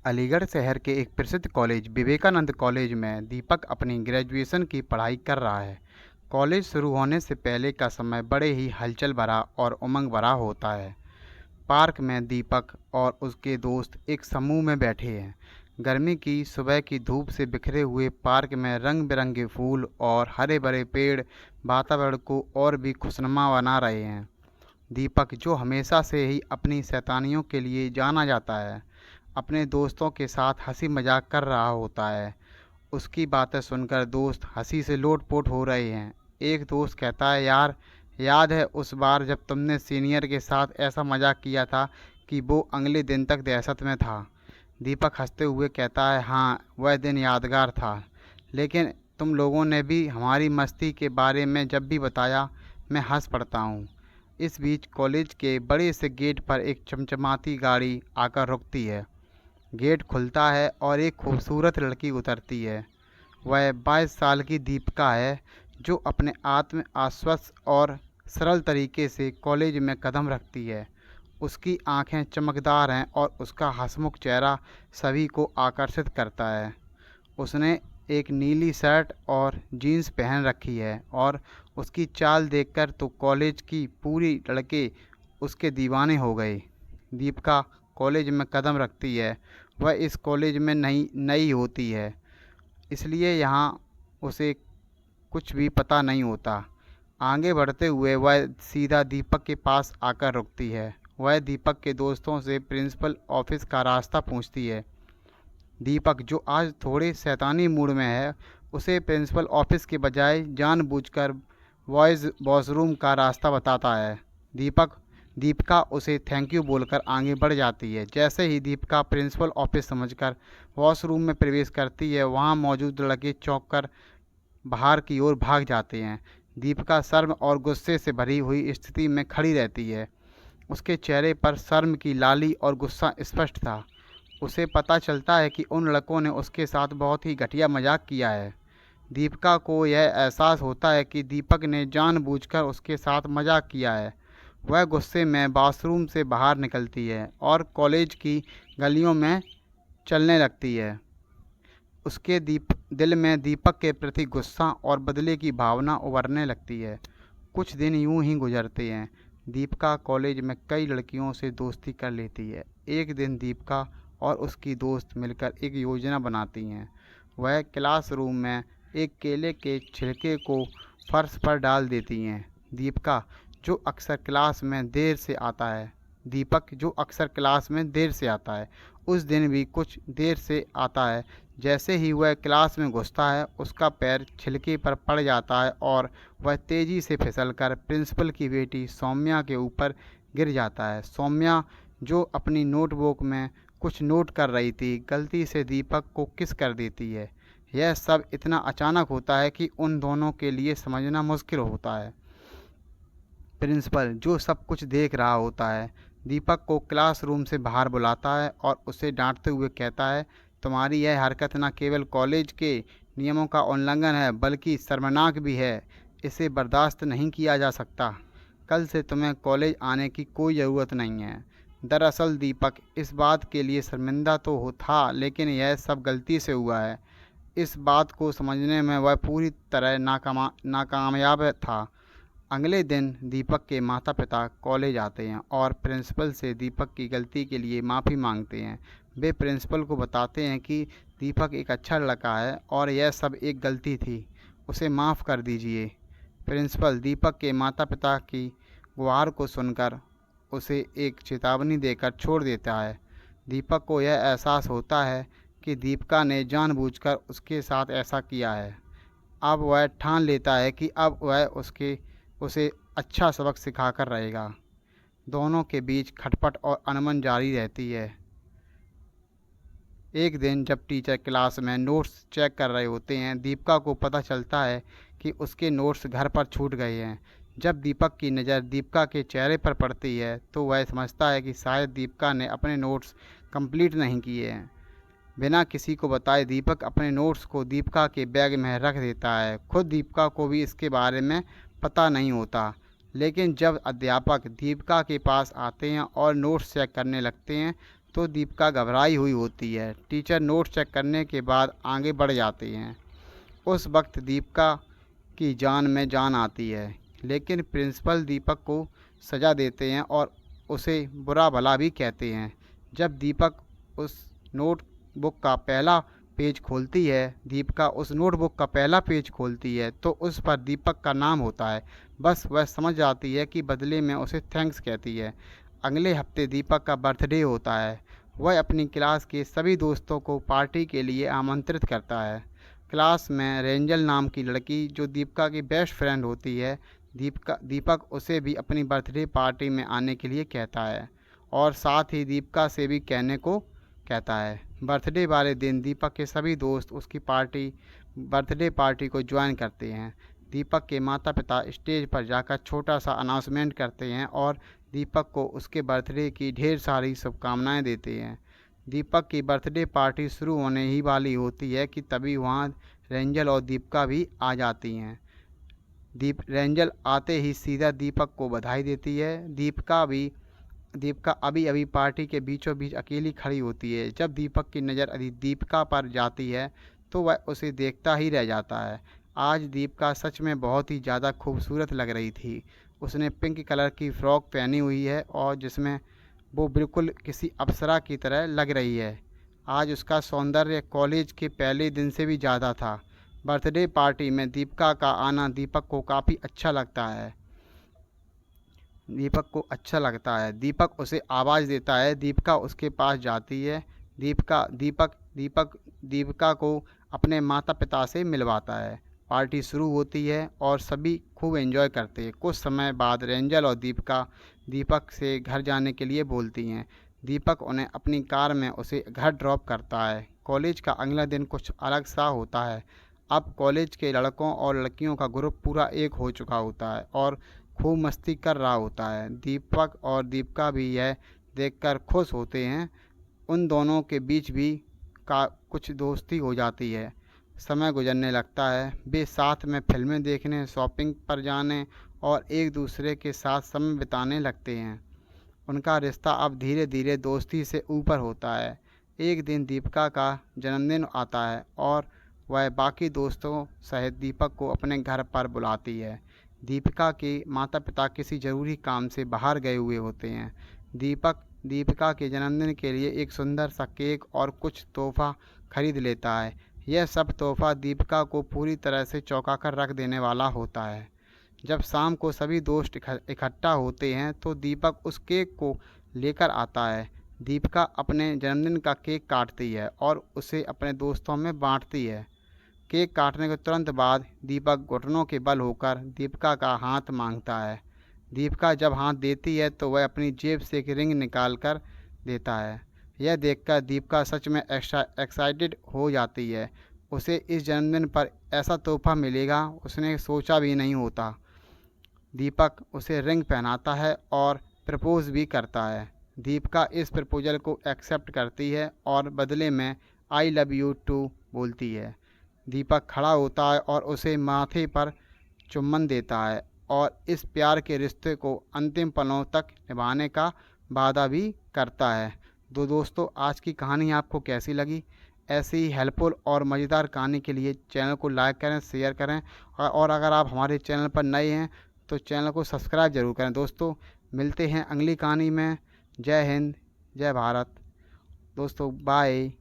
अलीगढ़ शहर के एक प्रसिद्ध कॉलेज विवेकानंद कॉलेज में दीपक अपनी ग्रेजुएशन की पढ़ाई कर रहा है। कॉलेज शुरू होने से पहले का समय बड़े ही हलचल भरा और उमंग भरा होता है। पार्क में दीपक और उसके दोस्त एक समूह में बैठे हैं। गर्मी की सुबह की धूप से बिखरे हुए पार्क में रंग बिरंगे फूल और हरे भरे पेड़ वातावरण को और भी खुशनुमा बना रहे हैं। दीपक, जो हमेशा से ही अपनी शैतानियों के लिए जाना जाता है, अपने दोस्तों के साथ हंसी मजाक कर रहा होता है। उसकी बातें सुनकर दोस्त हंसी से लोटपोट हो रहे हैं। एक दोस्त कहता है, यार, याद है उस बार जब तुमने सीनियर के साथ ऐसा मजाक किया था कि वो अगले दिन तक दहशत में था। दीपक हंसते हुए कहता है, हाँ, वह दिन यादगार था, लेकिन तुम लोगों ने भी हमारी मस्ती के बारे में जब भी बताया, मैं हंस पड़ता हूँ। इस बीच कॉलेज के बड़े से गेट पर एक चमचमाती गाड़ी आकर रुकती है। गेट खुलता है और एक खूबसूरत लड़की उतरती है। वह 22 साल की दीपिका है, जो अपने आत्म आश्वस्त और सरल तरीके से कॉलेज में कदम रखती है। उसकी आंखें चमकदार हैं और उसका हंसमुख चेहरा सभी को आकर्षित करता है। उसने एक नीली शर्ट और जीन्स पहन रखी है और उसकी चाल देखकर तो कॉलेज की पूरी लड़के उसके दीवाने हो गए। दीपिका कॉलेज में कदम रखती है। वह इस कॉलेज में नई नई होती है, इसलिए यहाँ उसे कुछ भी पता नहीं होता। आगे बढ़ते हुए वह सीधा दीपक के पास आकर रुकती है। वह दीपक के दोस्तों से प्रिंसिपल ऑफिस का रास्ता पूछती है। दीपक, जो आज थोड़े शैतानी मूड में है, उसे प्रिंसिपल ऑफिस के बजाय जानबूझकर बॉयज़ वॉशरूम का रास्ता बताता है। दीपक दीपिका उसे थैंक यू बोलकर आगे बढ़ जाती है। जैसे ही दीपिका प्रिंसिपल ऑफिस समझकर वॉशरूम में प्रवेश करती है, वहां मौजूद लड़के चौंक कर बाहर की ओर भाग जाते हैं। दीपिका शर्म और गुस्से से भरी हुई स्थिति में खड़ी रहती है। उसके चेहरे पर शर्म की लाली और गुस्सा स्पष्ट था। उसे पता चलता है कि उन लड़कों ने उसके साथ बहुत ही घटिया मजाक किया है। दीपिका को यह एहसास होता है कि दीपक ने जानबूझकर उसके साथ मजाक किया है। वह गुस्से में वॉशरूम से बाहर निकलती है और कॉलेज की गलियों में चलने लगती है। उसके दिल में दीपक के प्रति गुस्सा और बदले की भावना उभरने लगती है। कुछ दिन यूं ही गुजरते हैं। दीपिका कॉलेज में कई लड़कियों से दोस्ती कर लेती है। एक दिन दीपिका और उसकी दोस्त मिलकर एक योजना बनाती हैं। वह क्लासरूम में एक केले के छिलके को फर्श पर डाल देती हैं। दीपिका, जो अक्सर क्लास में देर से आता है दीपक, जो अक्सर क्लास में देर से आता है, उस दिन भी कुछ देर से आता है। जैसे ही वह क्लास में घुसता है, उसका पैर छिलके पर पड़ जाता है और वह तेज़ी से फिसलकर प्रिंसिपल की बेटी सौम्या के ऊपर गिर जाता है। सौम्या, जो अपनी नोटबुक में कुछ नोट कर रही थी, गलती से दीपक को किस कर देती है। यह सब इतना अचानक होता है कि उन दोनों के लिए समझना मुश्किल होता है। प्रिंसिपल, जो सब कुछ देख रहा होता है, दीपक को क्लासरूम से बाहर बुलाता है और उसे डांटते हुए कहता है, तुम्हारी यह हरकत न केवल कॉलेज के नियमों का उल्लंघन है, बल्कि शर्मनाक भी है। इसे बर्दाश्त नहीं किया जा सकता। कल से तुम्हें कॉलेज आने की कोई ज़रूरत नहीं है। दरअसल दीपक इस बात के लिए शर्मिंदा तो था, लेकिन यह सब गलती से हुआ है। इस बात को समझने में वह पूरी तरह नाकामयाब था। अगले दिन दीपक के माता पिता कॉलेज आते हैं और प्रिंसिपल से दीपक की गलती के लिए माफ़ी मांगते हैं। वे प्रिंसिपल को बताते हैं कि दीपक एक अच्छा लड़का है और यह सब एक गलती थी, उसे माफ़ कर दीजिए। प्रिंसिपल दीपक के माता पिता की गुहार को सुनकर उसे एक चेतावनी देकर छोड़ देता है। दीपक को यह एहसास होता है कि दीपिका ने जानबूझकर उसके साथ ऐसा किया है। अब वह ठान लेता है कि अब वह उसे अच्छा सबक सिखाकर रहेगा। दोनों के बीच खटपट और अनबन जारी रहती है। एक दिन जब टीचर क्लास में नोट्स चेक कर रहे होते हैं, दीपिका को पता चलता है कि उसके नोट्स घर पर छूट गए हैं। जब दीपक की नज़र दीपिका के चेहरे पर पड़ती है, तो वह समझता है कि शायद दीपिका ने अपने नोट्स कंप्लीट नहीं किए हैं। बिना किसी को बताए दीपक अपने नोट्स को दीपिका के बैग में रख देता है। खुद दीपिका को भी इसके बारे में पता नहीं होता, लेकिन जब अध्यापक दीपिका के पास आते हैं और नोट्स चेक करने लगते हैं, तो दीपिका घबराई हुई होती है। टीचर नोट चेक करने के बाद आगे बढ़ जाती हैं। उस वक्त दीपिका की जान में जान आती है, लेकिन प्रिंसिपल दीपक को सज़ा देते हैं और उसे बुरा भला भी कहते हैं। जब दीपक उस नोटबुक का पहला पेज खोलती है दीपिका उस नोटबुक का पहला पेज खोलती है तो उस पर दीपक का नाम होता है। बस वह समझ जाती है कि बदले में उसे थैंक्स कहती है। अगले हफ्ते दीपक का बर्थडे होता है। वह अपनी क्लास के सभी दोस्तों को पार्टी के लिए आमंत्रित करता है। क्लास में रेंजल नाम की लड़की जो दीपिका की बेस्ट फ्रेंड होती है, दीपक उसे भी अपनी बर्थडे पार्टी में आने के लिए कहता है और साथ ही दीपिका से भी कहने को कहता है। बर्थडे वाले दिन दीपक के सभी दोस्त उसकी बर्थडे पार्टी को ज्वाइन करते हैं। दीपक के माता पिता स्टेज पर जाकर छोटा सा अनाउंसमेंट करते हैं और दीपक को उसके बर्थडे की ढेर सारी शुभकामनाएं देते हैं। दीपक की बर्थडे पार्टी शुरू होने ही वाली होती है कि तभी वहाँ रेंजल और दीपिका भी आ जाती हैं। रेंजल आते ही सीधा दीपक को बधाई देती है। दीपिका अभी अभी पार्टी के बीचों बीच अकेली खड़ी होती है। जब दीपक की नज़र दीपिका पर जाती है तो वह उसे देखता ही रह जाता है। आज दीपिका सच में बहुत ही ज़्यादा खूबसूरत लग रही थी। उसने पिंक कलर की फ़्रॉक पहनी हुई है और जिसमें वो बिल्कुल किसी अप्सरा की तरह लग रही है। आज उसका सौंदर्य कॉलेज के पहले दिन से भी ज़्यादा था। बर्थडे पार्टी में दीपिका का आना दीपक को काफ़ी अच्छा लगता है। दीपक उसे आवाज़ देता है। दीपिका उसके पास जाती है। दीपिका को अपने माता पिता से मिलवाता है। पार्टी शुरू होती है और सभी खूब एंजॉय करते हैं। कुछ समय बाद रेंजल और दीपिका दीपक से घर जाने के लिए बोलती हैं। दीपक उन्हें अपनी कार में उसे घर ड्रॉप करता है। कॉलेज का अगला दिन कुछ अलग सा होता है। अब कॉलेज के लड़कों और लड़कियों का ग्रुप पूरा एक हो चुका होता है और खूब मस्ती कर रहा होता है। दीपक और दीपिका भी यह देखकर खुश होते हैं। उन दोनों के बीच भी कुछ दोस्ती हो जाती है। समय गुजरने लगता है। वे साथ में फिल्में देखने, शॉपिंग पर जाने और एक दूसरे के साथ समय बिताने लगते हैं। उनका रिश्ता अब धीरे धीरे दोस्ती से ऊपर होता है। एक दिन दीपिका का जन्मदिन आता है और वह बाकी दोस्तों सहित दीपक को अपने घर पर बुलाती है। दीपिका के माता पिता किसी ज़रूरी काम से बाहर गए हुए होते हैं। दीपिका के जन्मदिन के लिए एक सुंदर सा केक और कुछ तोहफा खरीद लेता है। यह सब तोहफा दीपिका को पूरी तरह से चौंका कर रख देने वाला होता है। जब शाम को सभी दोस्त इकट्ठा होते हैं तो दीपक उस केक को लेकर आता है। दीपिका अपने जन्मदिन का केक काटती है और उसे अपने दोस्तों में बांटती है। केक काटने के तुरंत बाद दीपक घुटनों के बल होकर दीपिका का हाथ मांगता है। दीपिका जब हाथ देती है तो वह अपनी जेब से एक रिंग निकाल कर देता है। यह देखकर दीपिका सच में एक्साइटेड हो जाती है। उसे इस जन्मदिन पर ऐसा तोहफा मिलेगा उसने सोचा भी नहीं होता। दीपक उसे रिंग पहनाता है और प्रपोज भी करता है। दीपिका इस प्रपोजल को एक्सेप्ट करती है और बदले में आई लव यू टू बोलती है। दीपक खड़ा होता है और उसे माथे पर चुम्बन देता है और इस प्यार के रिश्ते को अंतिम पलों तक निभाने का वादा भी करता है। दोस्तों, आज की कहानी आपको कैसी लगी? ऐसी ही हेल्पफुल और मज़ेदार कहानी के लिए चैनल को लाइक करें, शेयर करें और अगर आप हमारे चैनल पर नए हैं तो चैनल को सब्सक्राइब ज़रूर करें। दोस्तों, मिलते हैं अगली कहानी में। जय हिंद, जय भारत। दोस्तों, बाय।